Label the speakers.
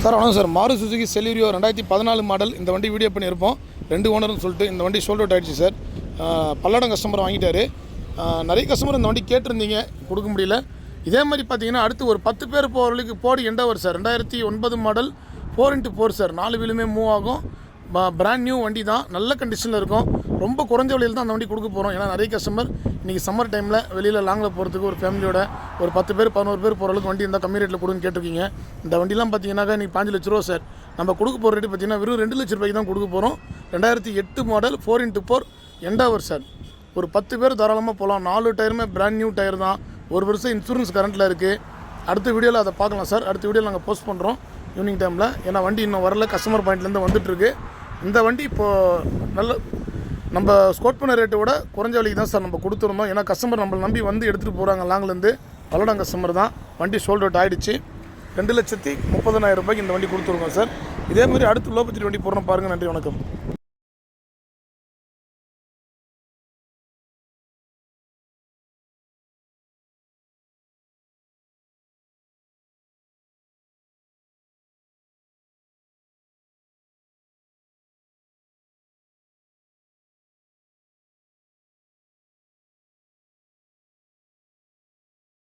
Speaker 1: Sir வணக்கம் sir. Maruti Suzuki Celerio 2014 model. இந்த வண்டி வீடியோ பண்ணியிருப்போம். 2 ஓனர்னு சொல்லிட்டு இந்த வண்டி சோல்ட் அவுட் ஆகிடுச்சு சார். பல்லடம் கஸ்டமர் வாங்கிட்டாரு. நிறைய கஸ்டமர் இந்த வண்டி கேட்டிருந்தீங்க, கொடுக்க முடியல. இதே மாதிரி பார்த்தீங்கன்னா அடுத்து ஒரு 10 பேர் போகிறவங்களுக்கு Ford Endeavour sir. 2009 model 4x4 sir. 4 வீலுமே மூவ் ஆகும். பிராண்ட் நியூ வண்டி தான், நல்ல கண்டிஷனில் இருக்கும். ரொம்ப குறைஞ்ச விலையில் தான் அந்த வண்டி கொடுக்க போகிறோம். ஏன்னா நிறைய கஸ்டமர் இன்றைக்கி சம்மர் டைமில் வெளியில் லாங்கில் போகிறதுக்கு ஒரு ஃபேமிலியோட ஒரு 10 பேர் 11 பேர் போகிற அளவுக்கு வண்டி இருந்தால் கம்மி ரேட்டில் கொடுன்னு கேட்டிருக்கீங்க. இந்த வண்டிலாம் பார்த்தீங்கன்னாக்கா இன்றைக்கி 5 லட்ச ரூபா சார். நம்ம கொடுக்க போகிற ரேட்டு பார்த்தீங்கன்னா வெறும் 2 லட்ச ரூபாய்க்கு தான் கொடுக்க போகிறோம். 2008 மாடல் 4x4 எண்டவர் சார். ஒரு 10 பேர் தாராளமாக போகலாம். 4 டயருமே பிராண்ட் நியூ டயர் தான். ஒரு வருஷம் இன்சூரன்ஸ் கரண்ட்டில் இருக்குது. அடுத்த வீடியோவில் அதை பார்க்கலாம் சார். அடுத்த வீடியோவில் நாங்கள் போஸ்ட் பண்ணுறோம் ஈவினிங் டைமில். ஏன்னா வண்டி இன்னும் வரல, கஸ்டமர் பாயிண்ட்லேருந்து வந்துட்டுருக்கு. இந்த வண்டி இப்போது நல்ல நம்ம ஸ்கோட் பண்ண ரேட்டை விட குறைஞ்ச விலைக்கு தான் சார் நம்ம கொடுத்துருந்தோம். ஏன்னா கஸ்டமர் நம்மளை நம்பி வந்து எடுத்துகிட்டு போகிறாங்க லாங்லேருந்து. பல்லடம் கஸ்டமர் தான். வண்டி சோல்ட் அவுட் ஆகிடுச்சு. 2,30,30,000 ரூபாய்க்கு இந்த வண்டி கொடுத்துருக்கோம் சார். இதேமாதிரி அடுத்து லோ பட்ஜெட் வண்டி போடுறோம் பாருங்கள். நன்றி, வணக்கம்.